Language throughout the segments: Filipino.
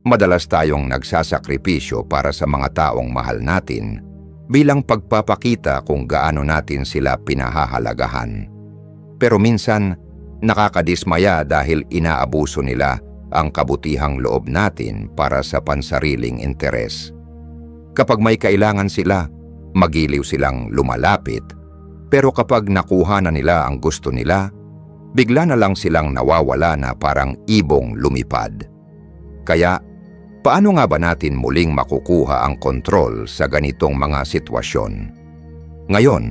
Madalas tayong nagsasakripisyo para sa mga taong mahal natin bilang pagpapakita kung gaano natin sila pinahahalagahan. Pero minsan, nakakadismaya dahil inaabuso nila ang kabutihang loob natin para sa pansariling interes. Kapag may kailangan sila, magiliw silang lumalapit, pero kapag nakuha na nila ang gusto nila, bigla na lang silang nawawala na parang ibong lumipad. Kaya, paano nga ba natin muling makukuha ang kontrol sa ganitong mga sitwasyon? Ngayon,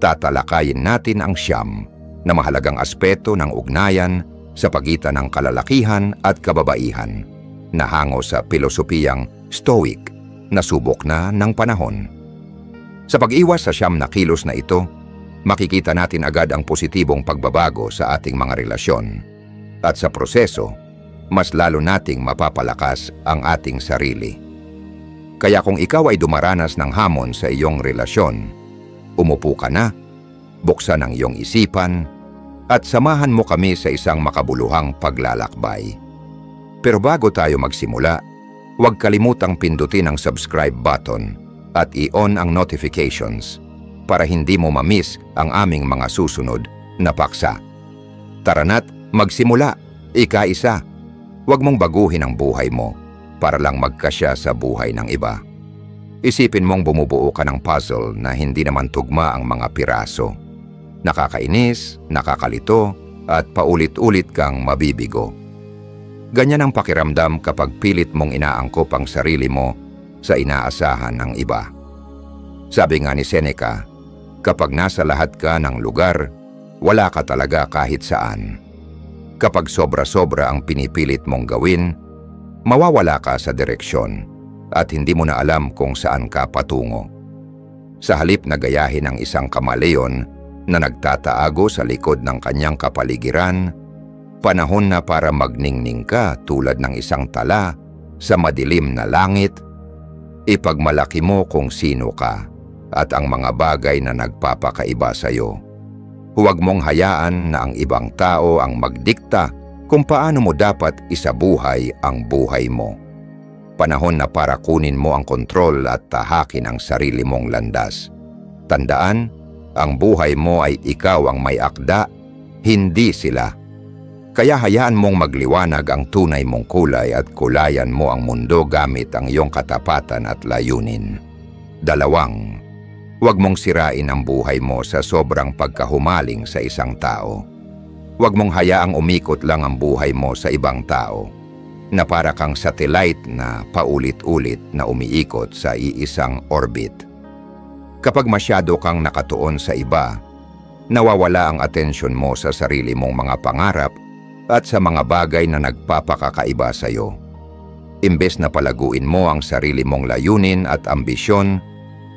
tatalakayin natin ang siyam na mahalagang aspeto ng ugnayan sa pagitan ng kalalakihan at kababaihan na hango sa pilosopiyang Stoic na subok na ng panahon. Sa pag-iwas sa siyam na kilos na ito, makikita natin agad ang positibong pagbabago sa ating mga relasyon. At sa proseso, mas lalo nating mapapalakas ang ating sarili. Kaya kung ikaw ay dumaranas ng hamon sa iyong relasyon, umupo ka na, buksan ang iyong isipan, at samahan mo kami sa isang makabuluhang paglalakbay. Pero bago tayo magsimula, huwag kalimutang pindutin ang subscribe button at i-on ang notifications para hindi mo ma-miss ang aming mga susunod na paksa. Tara na't magsimula, ika-isa. Huwag mong baguhin ang buhay mo para lang magkasya sa buhay ng iba. Isipin mong bumubuo ka ng puzzle na hindi naman tugma ang mga piraso. Nakakainis, nakakalito, at paulit-ulit kang mabibigo. Ganyan ang pakiramdam kapag pilit mong inaangkop ang sarili mo sa inaasahan ng iba. Sabi nga ni Seneca, kapag nasa lahat ka ng lugar, wala ka talaga kahit saan. Kapag sobra-sobra ang pinipilit mong gawin, mawawala ka sa direksyon at hindi mo na alam kung saan ka patungo. Sa halip na gayahin ang isang kamaleon na nagtataago sa likod ng kanyang kapaligiran, panahon na para magningning ka tulad ng isang tala sa madilim na langit. Ipagmalaki mo kung sino ka at ang mga bagay na nagpapakaiba sa iyo. Huwag mong hayaan na ang ibang tao ang magdikta kung paano mo dapat isabuhay ang buhay mo. Panahon na para kunin mo ang kontrol at tahakin ang sarili mong landas. Tandaan, ang buhay mo ay ikaw ang may akda, hindi sila. Kaya hayaan mong magliwanag ang tunay mong kulay at kulayan mo ang mundo gamit ang iyong katapatan at layunin. 2, huwag mong sirain ang buhay mo sa sobrang pagkahumaling sa isang tao. Huwag mong hayaang umikot lang ang buhay mo sa ibang tao, na para kang satellite na paulit-ulit na umiikot sa iisang orbit. Kapag masyado kang nakatuon sa iba, nawawala ang atensyon mo sa sarili mong mga pangarap at sa mga bagay na nagpapakakaiba sa iyo. Imbes na palaguin mo ang sarili mong layunin at ambisyon,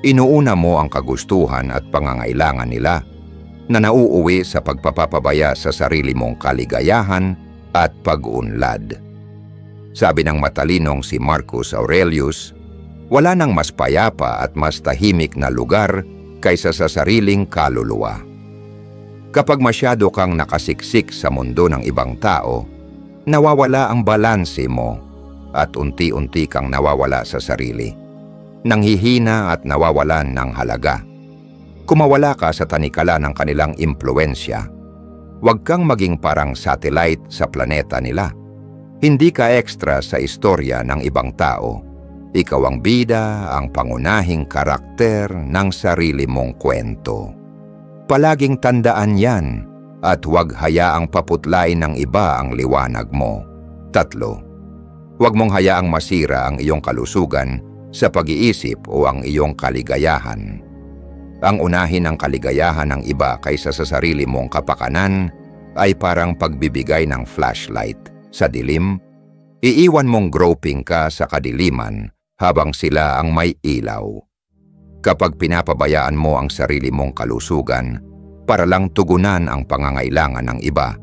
inuuna mo ang kagustuhan at pangangailangan nila na nauuwi sa pagpapapabaya sa sarili mong kaligayahan at pag-unlad. Sabi ng matalinong si Marcus Aurelius, wala nang mas payapa at mas tahimik na lugar kaysa sa sariling kaluluwa. Kapag masyado kang nakasiksik sa mundo ng ibang tao, nawawala ang balanse mo at unti-unti kang nawawala sa sarili. Nanghihina at nawawalan ng halaga. Kumawala ka sa tanikala ng kanilang impluensya. Huwag kang maging parang satellite sa planeta nila. Hindi ka extra sa istorya ng ibang tao. Ikaw ang bida, ang pangunahing karakter ng sarili mong kwento. Palaging tandaan yan at huwag hayaang paputlain ng iba ang liwanag mo. 3, huwag mong hayaang masira ang iyong kalusugan sa pag-iisip o ang iyong kaligayahan. Ang unahin ng kaligayahan ng iba kaysa sa sarili mong kapakanan ay parang pagbibigay ng flashlight sa dilim. Iiwan mong groping ka sa kadiliman habang sila ang may ilaw. Kapag pinapabayaan mo ang sarili mong kalusugan para lang tugunan ang pangangailangan ng iba,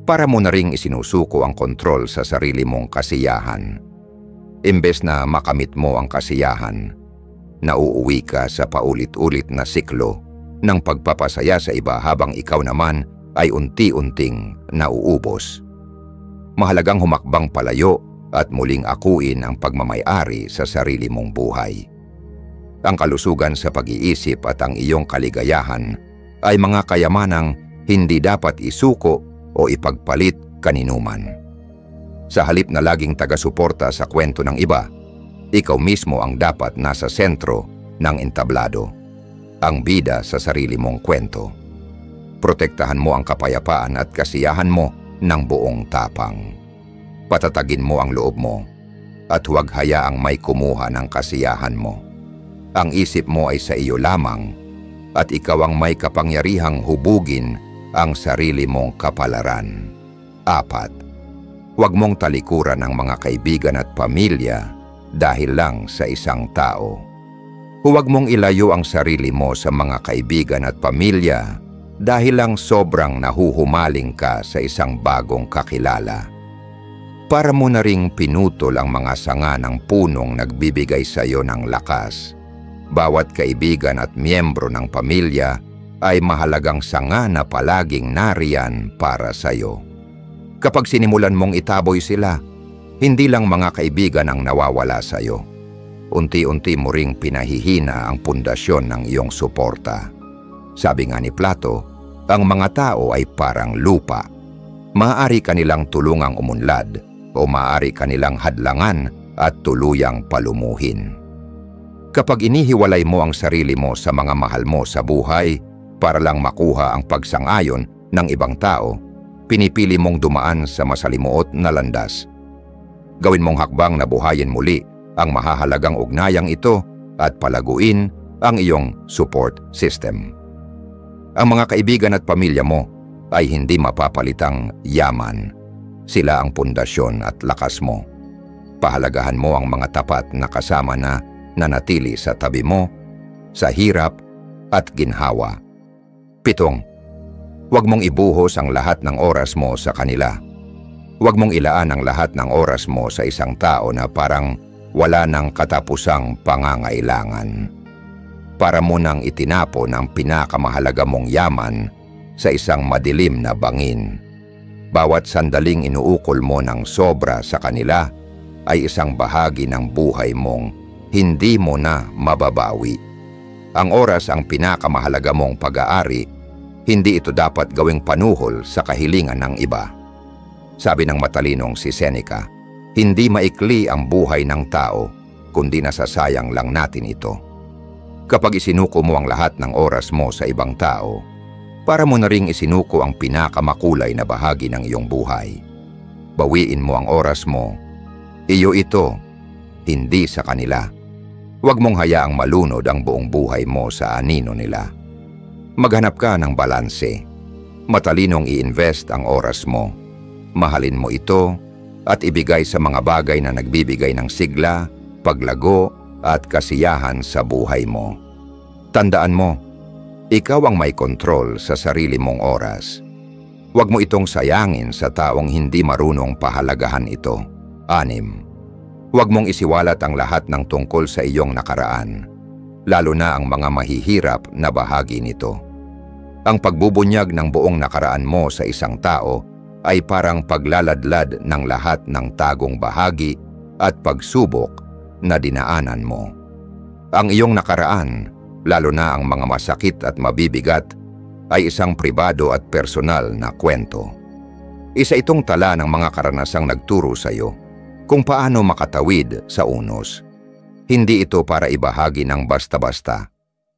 para mo na ring isinusuko ang kontrol sa sarili mong kasiyahan. Imbes na makamit mo ang kasiyahan, nauuwi ka sa paulit-ulit na siklo ng pagpapasaya sa iba habang ikaw naman ay unti-unting nauubos. Mahalagang humakbang palayo at muling akuin ang pagmamay-ari sa sarili mong buhay. Ang kalusugan sa pag-iisip at ang iyong kaligayahan ay mga kayamanang hindi dapat isuko o ipagpalit kaninuman. Sa halip na laging taga-suporta sa kwento ng iba, ikaw mismo ang dapat nasa sentro ng entablado, ang bida sa sarili mong kwento. Protektahan mo ang kapayapaan at kasiyahan mo ng buong tapang. Patatagin mo ang loob mo at huwag hayaang may kumuha ng kasiyahan mo. Ang isip mo ay sa iyo lamang at ikaw ang may kapangyarihang hubugin ang sarili mong kapalaran. 4. Huwag mong talikuran ang mga kaibigan at pamilya dahil lang sa isang tao. Huwag mong ilayo ang sarili mo sa mga kaibigan at pamilya dahil lang sobrang nahuhumaling ka sa isang bagong kakilala. Para mo na ring pinutol ang mga sanga ng punong nagbibigay sa iyo ng lakas. Bawat kaibigan at miyembro ng pamilya ay mahalagang sanga na palaging nariyan para sa iyo. Kapag sinimulan mong itaboy sila, hindi lang mga kaibigan ang nawawala sa iyo. Unti-unti mo ring pinahihina ang pundasyon ng iyong suporta. Sabi nga ni Plato, ang mga tao ay parang lupa. Maaari kanilang tulungang umunlad o maaari kanilang hadlangan at tuluyang palumuhin. Kapag inihiwalay mo ang sarili mo sa mga mahal mo sa buhay para lang makuha ang pagsang-ayon ng ibang tao, pinipili mong dumaan sa masalimuot na landas. Gawin mong hakbang na buhayin muli ang mahahalagang ugnayang ito at palaguin ang iyong support system. Ang mga kaibigan at pamilya mo ay hindi mapapalitang yaman. Sila ang pundasyon at lakas mo. Pahalagahan mo ang mga tapat na kasama na nanatili sa tabi mo, sa hirap at ginhawa. 7. Huwag mong ibuhos ang lahat ng oras mo sa kanila. Huwag mong ilaan ang lahat ng oras mo sa isang tao na parang wala ng katapusang pangangailangan. Para mo nang itinapon ang pinakamahalaga mong yaman sa isang madilim na bangin. Bawat sandaling inuukol mo ng sobra sa kanila ay isang bahagi ng buhay mong hindi mo na mababawi. Ang oras ang pinakamahalaga mong pag-aari, hindi ito dapat gawing panuhol sa kahilingan ng iba. Sabi ng matalinong si Seneca, hindi maikli ang buhay ng tao, kundi nasasayang lang natin ito. Kapag isinuko mo ang lahat ng oras mo sa ibang tao, para mo na ring isinuko ang pinakamakulay na bahagi ng iyong buhay. Bawiin mo ang oras mo. Iyo ito, hindi sa kanila. Huwag mong hayaang malunod ang buong buhay mo sa anino nila. Maghanap ka ng balanse. Matalinong i-invest ang oras mo. Mahalin mo ito at ibigay sa mga bagay na nagbibigay ng sigla, paglago at kasiyahan sa buhay mo. Tandaan mo, ikaw ang may kontrol sa sarili mong oras. Huwag mo itong sayangin sa taong hindi marunong pahalagahan ito. 6. Huwag mong isiwalat ang lahat ng tungkol sa iyong nakaraan, lalo na ang mga mahihirap na bahagi nito. Ang pagbubunyag ng buong nakaraan mo sa isang tao ay parang paglaladlad ng lahat ng tagong bahagi at pagsubok na dinaanan mo. Ang iyong nakaraan, lalo na ang mga masakit at mabibigat, ay isang pribado at personal na kwento. Isa itong tala ng mga karanasang nagturo sa iyo kung paano makatawid sa unos. Hindi ito para ibahagi ng basta-basta,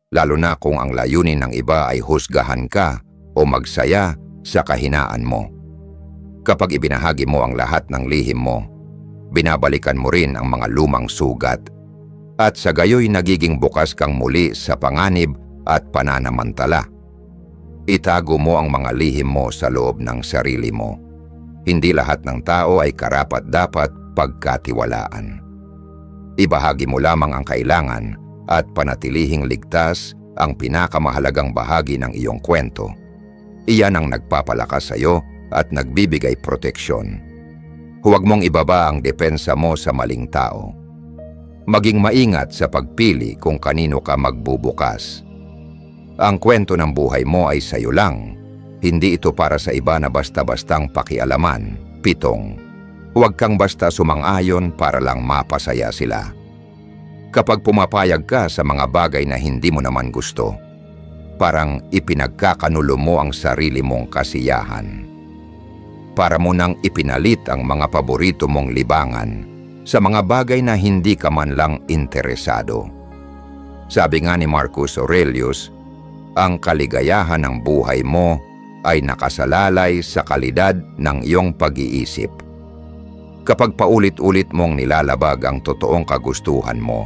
lalo na kung ang layunin ng iba ay husgahan ka o magsaya sa kahinaan mo. Kapag ibinahagi mo ang lahat ng lihim mo, binabalikan mo rin ang mga lumang sugat, at sa gayoy nagiging bukas kang muli sa panganib at pananamantala. Itago mo ang mga lihim mo sa loob ng sarili mo. Hindi lahat ng tao ay karapat-dapat pagkatiwalaan. Ibahagi mo lamang ang kailangan at panatilihing ligtas ang pinakamahalagang bahagi ng iyong kwento. Iyan ang nagpapalakas sa iyo at nagbibigay proteksyon. Huwag mong ibaba ang depensa mo sa maling tao. Maging maingat sa pagpili kung kanino ka magbubukas. Ang kwento ng buhay mo ay sa iyo lang. Hindi ito para sa iba na basta-bastang pakialaman. 7. Huwag kang basta sumang-ayon para lang mapasaya sila. Kapag pumapayag ka sa mga bagay na hindi mo naman gusto, parang ipinagkakanulo mo ang sarili mong kasiyahan. Para mo nang ipinalit ang mga paborito mong libangan sa mga bagay na hindi ka man lang interesado. Sabi nga ni Marcus Aurelius, ang kaligayahan ng buhay mo ay nakasalalay sa kalidad ng iyong pag-iisip. Kapag paulit-ulit mong nilalabag ang totoong kagustuhan mo,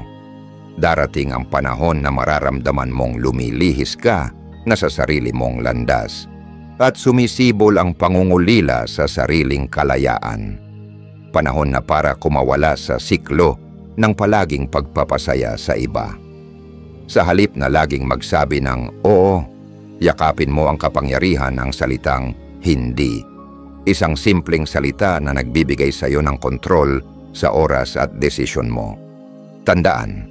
darating ang panahon na mararamdaman mong lumilihis ka na sa sarili mong landas at sumisibol ang pangungulila sa sariling kalayaan. Panahon na para kumawala sa siklo ng palaging pagpapasaya sa iba. Sa halip na laging magsabi ng oo, yakapin mo ang kapangyarihan ng salitang hindi. Isang simpleng salita na nagbibigay sa iyo ng kontrol sa oras at desisyon mo. Tandaan,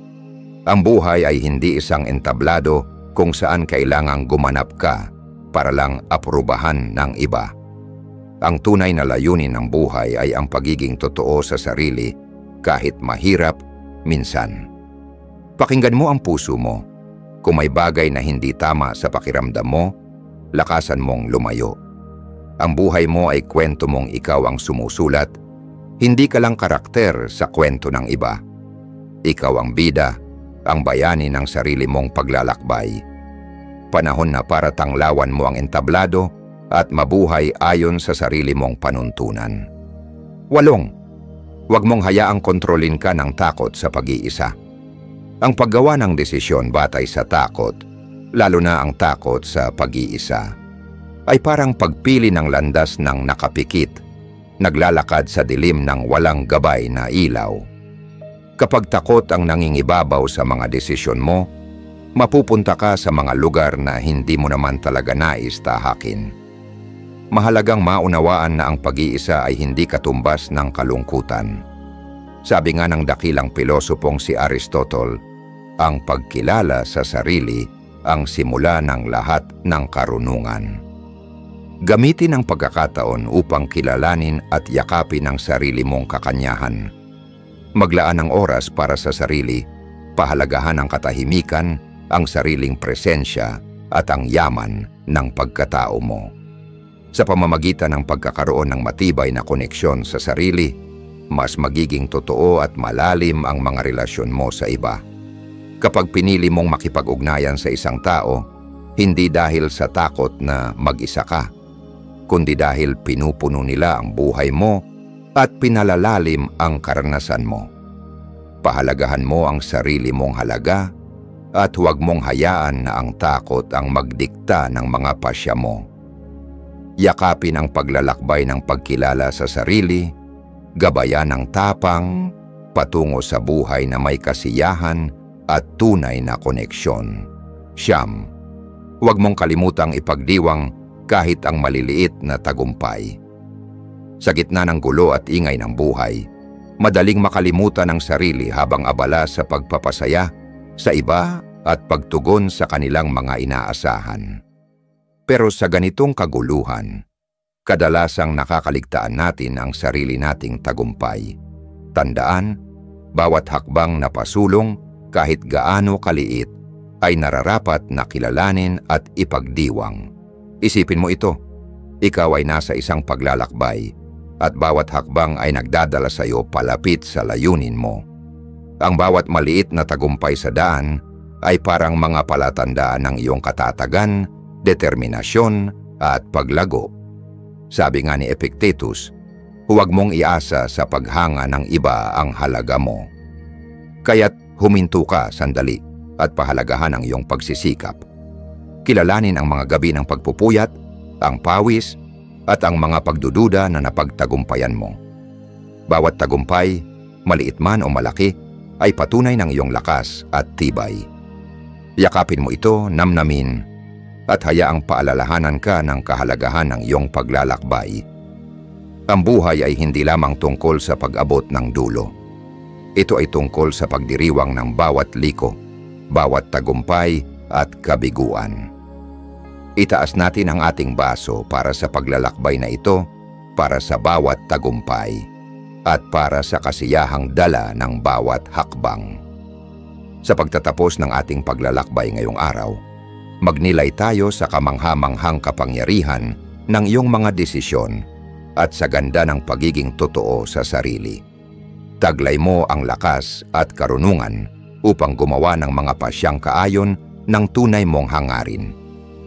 ang buhay ay hindi isang entablado kung saan kailangang gumanap ka para lang aprubahan ng iba. Ang tunay na layunin ng buhay ay ang pagiging totoo sa sarili kahit mahirap minsan. Pakinggan mo ang puso mo. Kung may bagay na hindi tama sa pakiramdam mo, lakasan mong lumayo. Ang buhay mo ay kwento mong ikaw ang sumusulat, hindi ka lang karakter sa kwento ng iba. Ikaw ang bida, ang bayani ng sarili mong paglalakbay. Panahon na para tanglawan mo ang entablado at mabuhay ayon sa sarili mong panuntunan. 8. Huwag mong hayaang kontrolin ka ng takot sa pag-iisa. Ang paggawa ng desisyon batay sa takot, lalo na ang takot sa pag-iisa, ay parang pagpili ng landas ng nakapikit, naglalakad sa dilim ng walang gabay na ilaw. Kapag takot ang nangingibabaw sa mga desisyon mo, mapupunta ka sa mga lugar na hindi mo naman talaga nais tahakin. Mahalagang maunawaan na ang pag-iisa ay hindi katumbas ng kalungkutan. Sabi nga ng dakilang pilosopong si Aristotle, ang pagkilala sa sarili ang simula ng lahat ng karunungan. Gamitin ang pagkakataon upang kilalanin at yakapin ang sarili mong kakanyahan. Maglaan ng oras para sa sarili, pahalagahan ang katahimikan, ang sariling presensya at ang yaman ng pagkatao mo. Sa pamamagitan ng pagkakaroon ng matibay na koneksyon sa sarili, mas magiging totoo at malalim ang mga relasyon mo sa iba. Kapag pinili mong makipag-ugnayan sa isang tao, hindi dahil sa takot na mag-isa ka, kundi dahil pinupuno nila ang buhay mo at pinalalalim ang karanasan mo. Pahalagahan mo ang sarili mong halaga at huwag mong hayaan na ang takot ang magdikta ng mga pasya mo. Yakapin ang paglalakbay ng pagkilala sa sarili, gabayan ng tapang, patungo sa buhay na may kasiyahan at tunay na koneksyon. 9. Huwag mong kalimutang ipagdiwang kahit ang maliliit na tagumpay. Sa gitna ng gulo at ingay ng buhay, madaling makalimutan ang sarili habang abala sa pagpapasaya sa iba at pagtugon sa kanilang mga inaasahan. Pero sa ganitong kaguluhan, kadalasang nakakaligtaan natin ang sarili nating tagumpay. Tandaan, bawat hakbang na pasulong, kahit gaano kaliit, ay nararapat na kilalanin at ipagdiwang. Isipin mo ito, ikaw ay nasa isang paglalakbay at bawat hakbang ay nagdadala sa iyo palapit sa layunin mo. Ang bawat maliit na tagumpay sa daan ay parang mga palatandaan ng iyong katatagan, determinasyon at paglago. Sabi nga ni Epictetus, huwag mong iasa sa paghanga ng iba ang halaga mo. Kaya't huminto ka sandali at pahalagahan ang iyong pagsisikap. Kilalanin ang mga gabi ng pagpupuyat, ang pawis, at ang mga pagdududa na napagtagumpayan mo. Bawat tagumpay, maliit man o malaki, ay patunay ng iyong lakas at tibay. Yakapin mo ito, namnamin, at hayaang paalalahanan ka ng kahalagahan ng iyong paglalakbay. Ang buhay ay hindi lamang tungkol sa pag-abot ng dulo. Ito ay tungkol sa pagdiriwang ng bawat liko, bawat tagumpay at kabiguan. Itaas natin ang ating baso para sa paglalakbay na ito, para sa bawat tagumpay. at para sa kasiyahang dala ng bawat hakbang. Sa pagtatapos ng ating paglalakbay ngayong araw, magnilay tayo sa kamangha-manghang kapangyarihan ng iyong mga desisyon at sa ganda ng pagiging totoo sa sarili. Taglay mo ang lakas at karunungan upang gumawa ng mga pasyang kaayon ng tunay mong hangarin,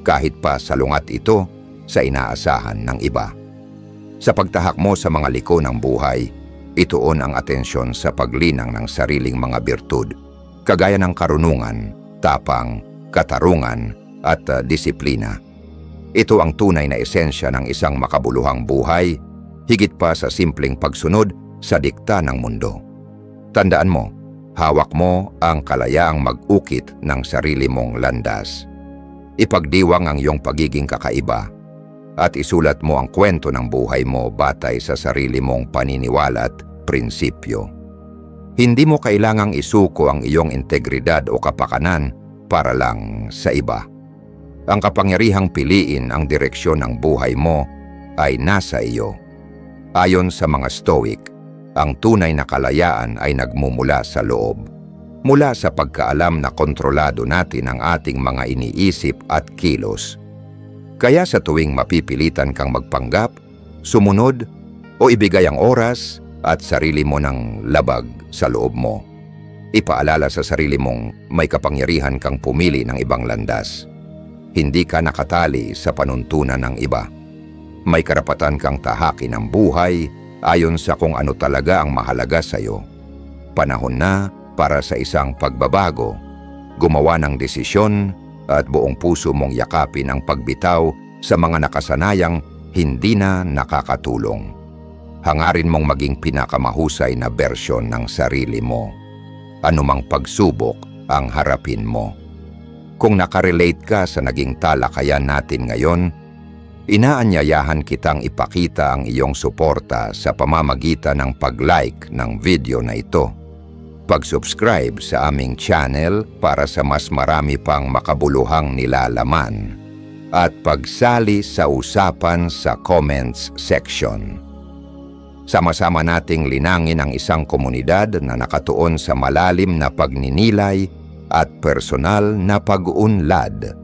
kahit pa salungat ito sa inaasahan ng iba. Sa pagtahak mo sa mga liko ng buhay, ituon ang atensyon sa paglinang ng sariling mga birtud, kagaya ng karunungan, tapang, katarungan, at disiplina. Ito ang tunay na esensya ng isang makabuluhang buhay, higit pa sa simpleng pagsunod sa dikta ng mundo. Tandaan mo, hawak mo ang kalayaang mag-ukit ng sarili mong landas. Ipagdiwang ang iyong pagiging kakaiba at isulat mo ang kwento ng buhay mo batay sa sarili mong paniniwala at prinsipyo. Hindi mo kailangang isuko ang iyong integridad o kapakanan para lang sa iba. Ang kapangyarihang piliin ang direksyon ng buhay mo ay nasa iyo. Ayon sa mga Stoic, ang tunay na kalayaan ay nagmumula sa loob, mula sa pagkaalam na kontrolado natin ang ating mga iniisip at kilos. Kaya sa tuwing mapipilitan kang magpanggap, sumunod, o ibigay ang oras at sarili mo ng labag sa loob mo, ipaalala sa sarili mong may kapangyarihan kang pumili ng ibang landas. Hindi ka nakatali sa panuntunan ng iba. May karapatan kang tahakin ang buhay ayon sa kung ano talaga ang mahalaga sa iyo. Panahon na para sa isang pagbabago, gumawa ng desisyon at buong puso mong yakapin ang pagbitaw sa mga nakasanayang hindi na nakakatulong. Hangarin mong maging pinakamahusay na bersyon ng sarili mo. Anumang pagsubok ang harapin mo. Kung nakarelate ka sa naging talakayan natin ngayon, inaanyayahan kitang ipakita ang iyong suporta sa pamamagitan ng pag-like ng video na ito, pag-subscribe sa aming channel para sa mas marami pang makabuluhang nilalaman, at pagsali sa usapan sa comments section. Sama-sama nating linangin ang isang komunidad na nakatuon sa malalim na pagninilay at personal na pag-unlad